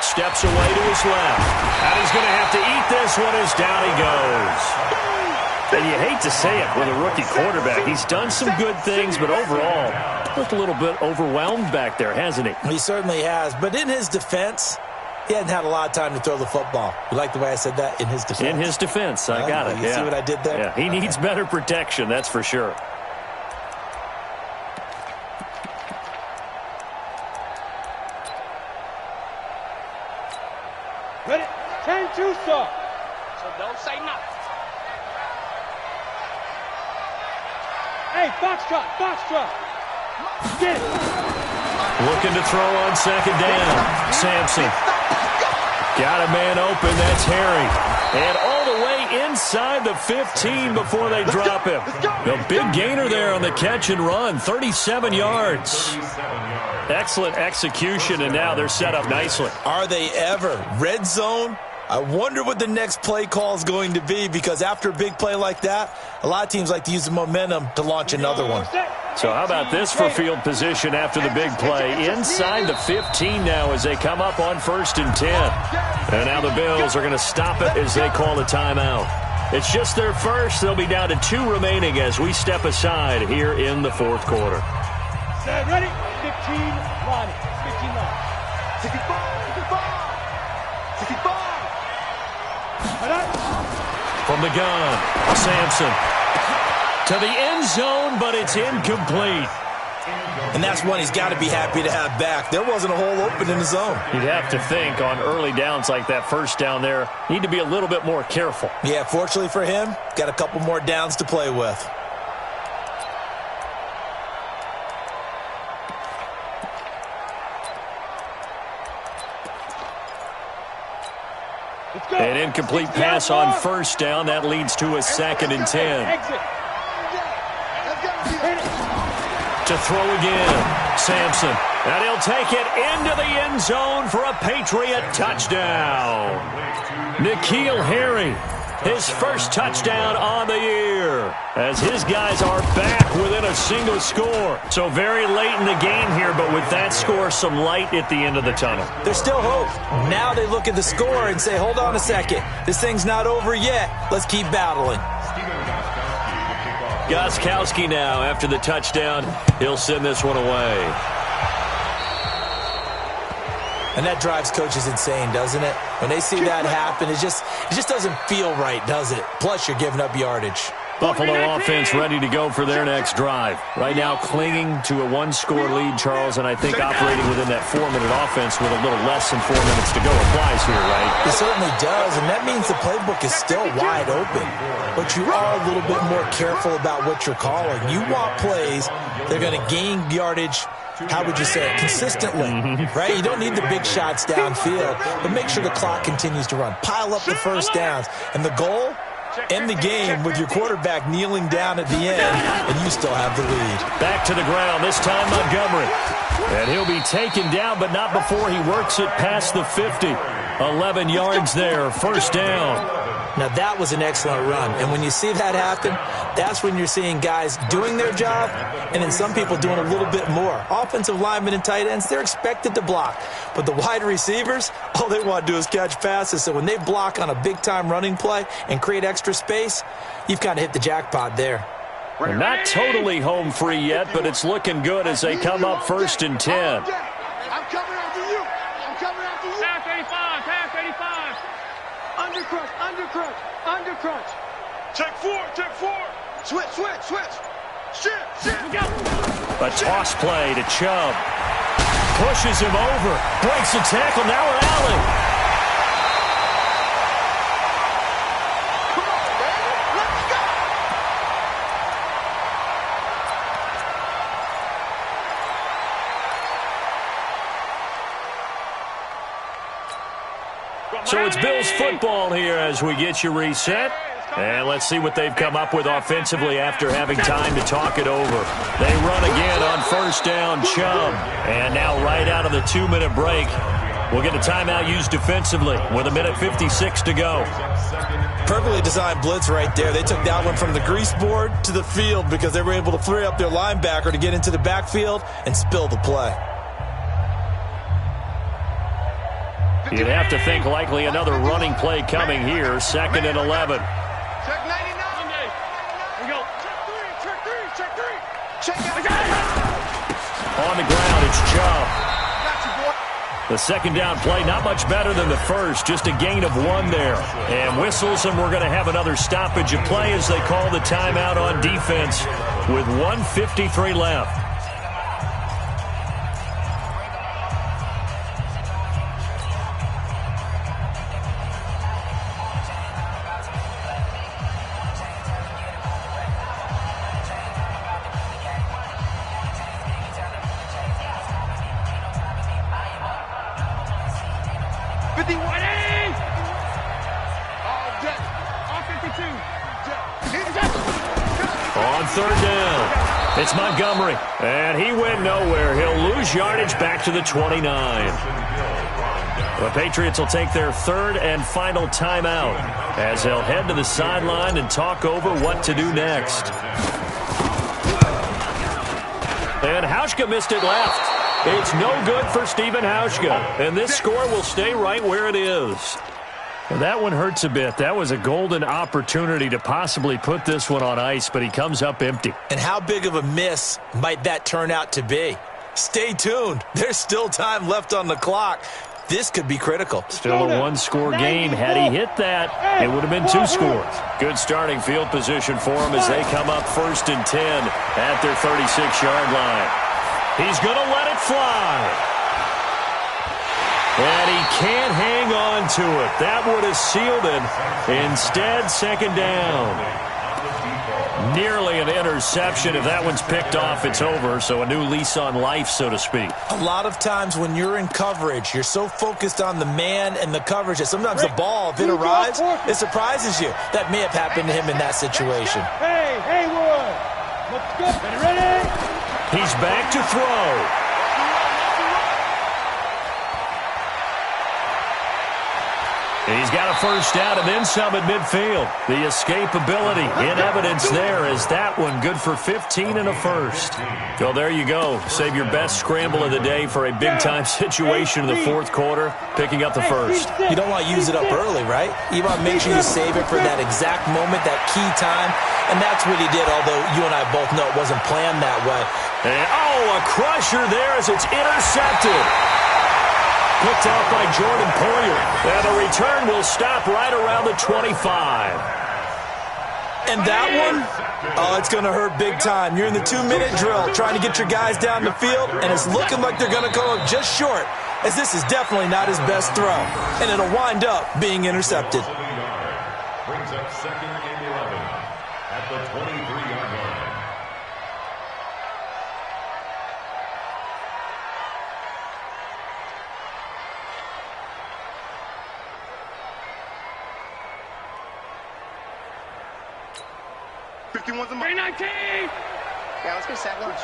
[SPEAKER 2] Steps away to his left. And he's going to have to eat this one as down he goes. And you hate to say it with a rookie quarterback. He's done some good things, but overall, looked a little bit overwhelmed back there, hasn't he?
[SPEAKER 5] He certainly has. But in his defense, he hadn't had a lot of time to throw the football. You like the way I said that? In his defense.
[SPEAKER 2] In his defense. I got it.
[SPEAKER 5] You see what I did there?
[SPEAKER 2] Yeah, he needs better protection, that's for sure.
[SPEAKER 3] Ready? 10-2, sir. So don't say nothing. Hey, Foxtrot. Get it.
[SPEAKER 2] Looking to throw on 2nd down. Sampson. Got a man open. That's Harry. And all the way inside the 15 before they drop him. The big gainer there on the catch and run. 37 yards. Excellent execution, and now they're set up nicely.
[SPEAKER 5] Are they ever? Red zone? I wonder what the next play call is going to be because after a big play like that, a lot of teams like to use the momentum to launch another one.
[SPEAKER 2] So how about this for field position after the big play? Inside the 15 now as they come up on 1st and 10. And now the Bills are going to stop it as they call a timeout. It's just their first. They'll be down to 2 remaining as we step aside here in the 4th quarter.
[SPEAKER 3] Ready? 15 line. 15 line. 65.
[SPEAKER 2] From the gun, Sampson to the end zone, but it's incomplete.
[SPEAKER 5] and that's one he's got to be happy to have back. There wasn't a hole open in the zone.
[SPEAKER 2] You'd have to think on early downs like that first down there, need to be a little bit more careful.
[SPEAKER 5] Yeah, fortunately for him, got a couple more downs to play with.
[SPEAKER 2] An incomplete pass on first down. That leads to a 2nd and 10. To throw again, Sampson. And he'll take it into the end zone for a Patriot touchdown. N'Keal Harry, his first touchdown on the year, as his guys are back within a single score. So very late in the game here, but with that score, some light at the end of the tunnel.
[SPEAKER 5] There's still hope. Now they look at the score and say, hold on a second. This thing's not over yet. Let's keep battling.
[SPEAKER 2] Gostkowski now, after the touchdown, he'll send this one away.
[SPEAKER 5] And that drives coaches insane, doesn't it? When they see that happen, it just doesn't feel right, does it? Plus, you're giving up yardage.
[SPEAKER 2] Buffalo offense ready to go for their next drive. Right now clinging to a one-score lead, Charles, and I think operating within that 4-minute offense with a little less than 4 minutes to go applies here, right?
[SPEAKER 5] It certainly does, and that means the playbook is still wide open. But you are a little bit more careful about what you're calling. You want plays that are going to gain yardage, how would you say it, consistently, right? You don't need the big shots downfield, but make sure the clock continues to run. Pile up the first downs, and the goal, end the game with your quarterback kneeling down at the end, and you still have the lead.
[SPEAKER 2] Back to the ground, this time Montgomery. And he'll be taken down, but not before he works it past the 50. 11 yards there, first down.
[SPEAKER 5] Now, that was an excellent run. And when you see that happen, that's when you're seeing guys doing their job and then some people doing a little bit more. Offensive linemen and tight ends, they're expected to block. But the wide receivers, all they want to do is catch passes. So when they block on a big-time running play and create extra space, you've kind of hit the jackpot there.
[SPEAKER 2] They're not totally home free yet, but it's looking good as they come up 1st and 10.
[SPEAKER 4] I'm coming after you. I'm coming after you.
[SPEAKER 3] Pass 85, pass 85.
[SPEAKER 4] Undercrunch, undercrunch, undercrunch. Check 4, check 4. Switch, switch, switch. Shit.
[SPEAKER 2] A toss play to Chubb. Pushes him over. Breaks the tackle. Now we're alley.
[SPEAKER 4] Come on, baby. Let's go.
[SPEAKER 2] So it's Bills football here as we get you reset. And let's see what they've come up with offensively after having time to talk it over. They run again on first down, Chubb. And now right out of the 2-minute break, we'll get a timeout used defensively with 1:56 to go.
[SPEAKER 5] Perfectly designed blitz right there. They took that one from the grease board to the field because they were able to free up their linebacker to get into the backfield and spill the play.
[SPEAKER 2] You'd have to think likely another running play coming here, 2nd and 11.
[SPEAKER 4] Check 99.
[SPEAKER 3] Here we go.
[SPEAKER 4] Check 3, check 3, check 3. Check
[SPEAKER 2] On the ground, it's Chubb.
[SPEAKER 4] Got you, boy.
[SPEAKER 2] The second down play, not much better than the first, just a gain of 1 there. And whistles, and we're going to have another stoppage of play as they call the timeout on defense with 1:53 left. On third down, it's Montgomery, and he went nowhere. He'll lose yardage back to the 29. The Patriots will take their 3rd and final timeout as they'll head to the sideline and talk over what to do next. And Hauschka missed it left. It's no good for Stephen Hauschka, and this score will stay right where it is. Well, that one hurts a bit. That was a golden opportunity to possibly put this one on ice, but he comes up empty.
[SPEAKER 5] And how big of a miss might that turn out to be? Stay tuned. There's still time left on the clock. This could be critical.
[SPEAKER 2] Still a one-score game. Had he hit that, it would have been 2 scores. Good starting field position for him as they come up 1st and 10 at their 36-yard line. He's going to let it fly. And he can't hang on to it. That would have sealed it. Instead, second down. Nearly an interception. If that one's picked off, it's over. So a new lease on life, so to speak.
[SPEAKER 5] A lot of times when you're in coverage, you're so focused on the man and the coverage that sometimes the ball, if it arrives, it surprises you. That may have happened to him in that situation.
[SPEAKER 3] Hey, Haywood. Let's go. Ready?
[SPEAKER 2] He's back to throw. He's got a first down and then some at midfield. The escapability in evidence there as that one good for 15 and a first. Well, there you go. Save your best scramble of the day for a big-time situation in the fourth quarter, picking up the first.
[SPEAKER 5] You don't want to use it up early, right? You want to make sure you save it for that exact moment, that key time, and that's what he did, although you and I both know it wasn't planned that way.
[SPEAKER 2] And, a crusher there as it's intercepted. Picked off by Jordan Poyer. And the return will stop right around the 25.
[SPEAKER 5] And that one, it's going to hurt big time. You're in the 2-minute drill trying to get your guys down the field, and it's looking like they're going to go just short, as this is definitely not his best throw. And it'll wind up being intercepted.
[SPEAKER 6] Brings up second and 11 at the 23-yard line.
[SPEAKER 4] One's a
[SPEAKER 3] 19!
[SPEAKER 7] Yeah, let's go sack lunch.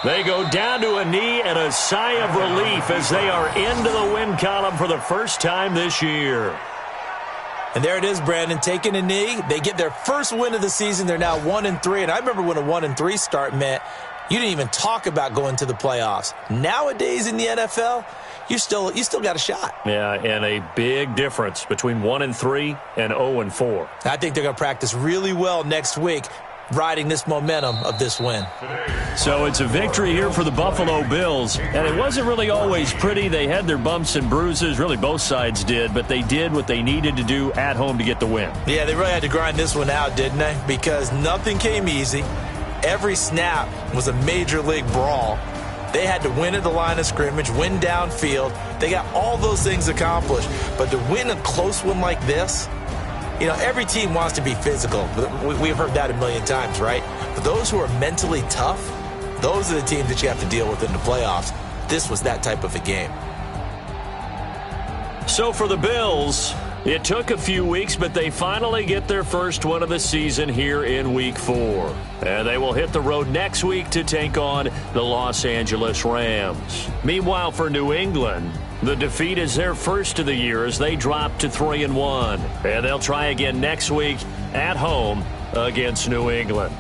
[SPEAKER 2] They go down to a knee and a sigh of relief as they are into the win column for the first time this year.
[SPEAKER 5] And there it is, Brandon, taking a knee. They get their first win of the season. They're now 1-3. And I remember when a 1-3 start meant you didn't even talk about going to the playoffs. Nowadays in the NFL, you still got a shot.
[SPEAKER 2] Yeah, and a big difference between 1-3 and 0-4.
[SPEAKER 5] I think they're going to practice really well next week, riding this momentum of this win.
[SPEAKER 2] So it's a victory here for the Buffalo Bills, and it wasn't really always pretty. They had their bumps and bruises, really both sides did, but they did what they needed to do at home to get the win.
[SPEAKER 5] Yeah, they really had to grind this one out, didn't they? Because nothing came easy. Every snap was a major league brawl. They had to win at the line of scrimmage, win downfield. They got all those things accomplished. But to win a close one like this, you know, every team wants to be physical. We've heard that a million times, right? But those who are mentally tough, those are the teams that you have to deal with in the playoffs. This was that type of a game.
[SPEAKER 2] So for the Bills, it took a few weeks, but they finally get their first one of the season here in Week 4. And they will hit the road next week to take on the Los Angeles Rams. Meanwhile, for New England, the defeat is their first of the year as they drop to 3-1. And they'll try again next week at home against New England.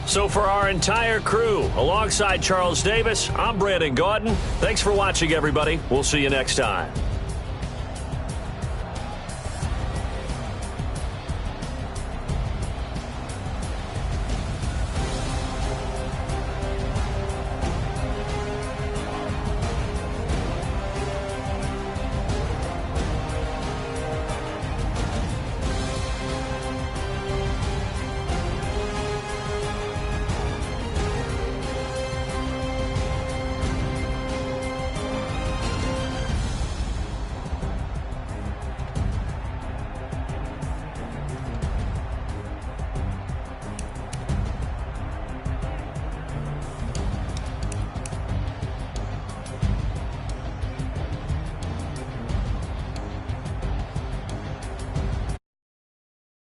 [SPEAKER 2] So for our entire crew, alongside Charles Davis, I'm Brandon Gaudin. Thanks for watching, everybody. We'll see you next time.